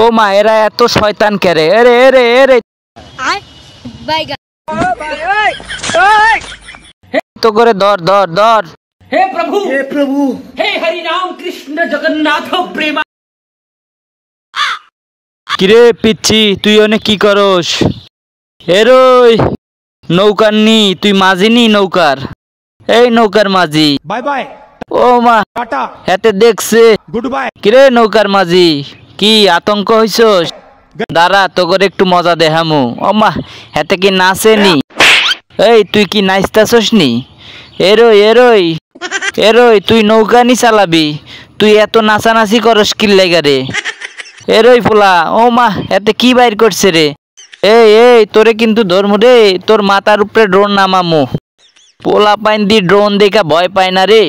ও মা এরা এত শয়তান কেরে এরে এরে এরে তো করে ধর ধর ধর। हे प्रभु हे हरि राम कृष्ण जगन्नाथ प्रेमा। কিরে পিচ্ছি তুই অনেক কি করস? এরই নৌকার নি তুই মাঝি নি নৌকার, এই নৌকার মাঝি। बाय बाय ও মা टाटा হেতে দেখছে गुड बाय। কিরে নৌকার মাঝি কি আতঙ্ক হইছস? দাঁড়া তো করে একটু মজা দেখামু। ও মা হেতে কি নাচেনি? এই তুই কি নাচতাছস নি? এরই এরই এরই তুই নৌকা নি চালাবি, তুই এত নাচানাচি করস কি লাগা রে? এরই পোলা ও মা এতে কি বাইর করছে রে? এই এই তোরে কিন্তু ধরমু রে, তোর মাথার উপরে ড্রোন নামামু। পোলা পাইন দি ড্রোন দেখা ভয় পায় না রে,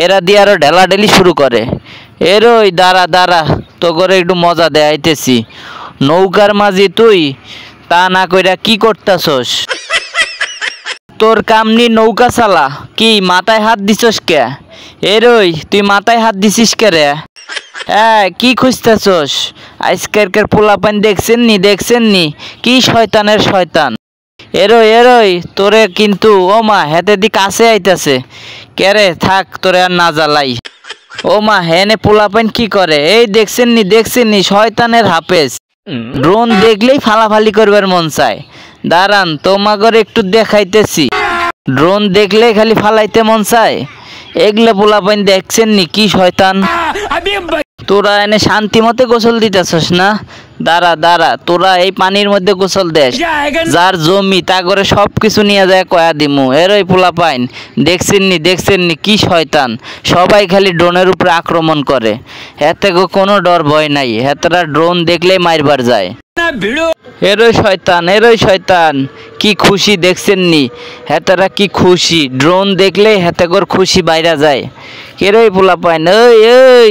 এরা দিয়ে আরো ঢেলাঢেলি শুরু করে। এরই দাঁড়া দাঁড়া তো করে একটু মজা দেখাইতেছি। নৌকার মাঝি তুই তা না কইরা কি করতাছস? তোর কামনি নৌকা চালা, কি মাথায় হাত দিছস কে? এরই তুই মাথায় হাত দিছিস কে রে? হ্যাঁ কি খুঁজতেছস? আজকের পোলাপান দেখছেন নি কি শয়তানের শয়তান। এরই এরই তোরে কিন্তু ও মা হেতে দি কাছে আইতাছে। কেরে থাক তোরে আর না জ্বালাই। ও মা হেনে পোলাপান কি করে? এই দেখছেন নি শয়তানের হাফেজ। ড্রোন দেখলেই ফালাফালি করবার মন চায়। দাঁড়ান তোমাগরে একটু দেখাইতেছি। ড্রোন দেখলেই খালি ফালাইতে মন চায়। এগুলো পোলাপান দেখছেন নি কি শয়তান। তোরা এনে শান্তি মতে গোসল দিতেছস না? দাঁড়া দাঁড়া তোরা এই পানির মধ্যে গোসল দেস, যার জমি তা করে সবকিছু নিয়ে যায় কয়া দিমু। এরই পোলাপাইন দেখছেন নি কি শয়তান। সবাই খালি ড্রোনের উপরে আক্রমণ করে, এতে কোনো ডর ভয় নাই। হেতরা ড্রোন দেখলেই মারবার যায়। এরই শয়তান কি খুশি দেখছেন নি? হেতারা কি খুশি, ড্রোন দেখলেই হেতেগর খুশি বাইরা যায়। এরই পোলাপাইন ওই ওই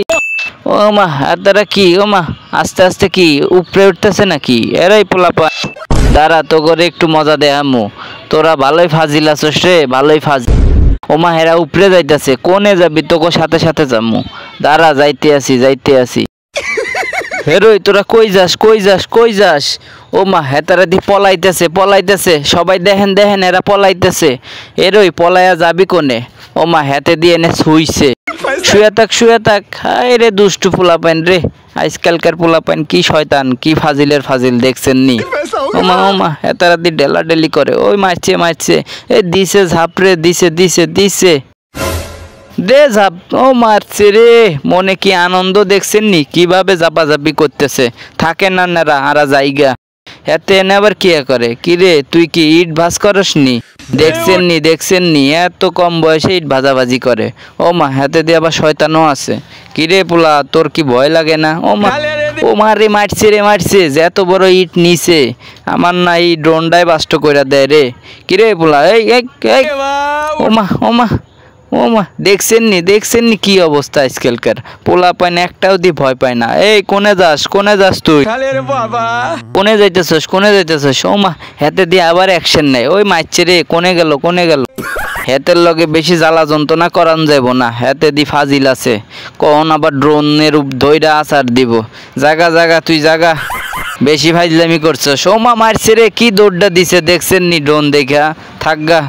ও মা হেতারা কি ও মা আস্তে আস্তে কি উপরে উঠতেছে নাকি? এরই পোলাপাইন দাঁড়া তো করে একটু মজা দেখামু। তোরা ভালোই ফাজিল আছস রে, ভালোই ফাজিল। ও মা হেরা উপরে যাইতেছে, কোনে যাবি? তোকে সাথে সাথে যামু। দাঁড়া যাইতে আসি। হেরোই তোরা কই যাস? ও মা হেতারা দি পলাইতেছে সবাই দেখেন এরা পলাইতেছে। এরই পলাইয়া যাবি কোনে? ও মা হেতে দিয়ে এনে শুইছে। শুয়ে থাক হায় রে দুষ্টু পোলাপাইন রে। আজকালকার পোলাপাইন কি শয়তান কি ফাজিল দেখছেন নি? ও মা হেতারা দি ডেলাডেলি করে। ওই মারছে এ দিছে ঝাপরে দিছে দে ঝাপ। ও মারছে রে, মনে কি আনন্দ দেখছেন নি কিভাবে জাপাজাপি করতেছে। থাকে না নারা আরা জায়গা এতে এনে আবার কি করে? কিরে তুই কি ইট ভাজ করস নি? দেখছেন নি এত কম বয়সে ইট ভাজাভাজি করে। ও মা হাতে দিয়ে আবার শয়তানও আছে। কিরে পোলা তোর কি ভয় লাগে না? ও মা রে মারছে যে এত বড় ইট নিছে আমার না এই ড্রোনটাই বাস্ট কইরা দেয় রে। কিরে পোলা এই ও মা দেখছেন নি কি অবস্থা আজকালকার পোলাপাইন একটাও দি ভয় পায় না। এই কোনে যাস তুই? কোনে যাইতেছস? ও মা হেতে দিয়ে আবার অ্যাকশন নেই। ওই মারছে রে, কোনে গেল? হেতের লগে বেশি জ্বালা যন্ত্রণা করান যাইব না, হেতে দি ফাজিল আছে। কখন আবার ড্রোনের ধইরা আচার দিব। জাগা তুই জাগা, বেশি ফাইজলামি করছস। ও মা মারছে রে, কি দৌড়টা দিছে দেখছেন নি ড্রোন দেখা? থাকগা।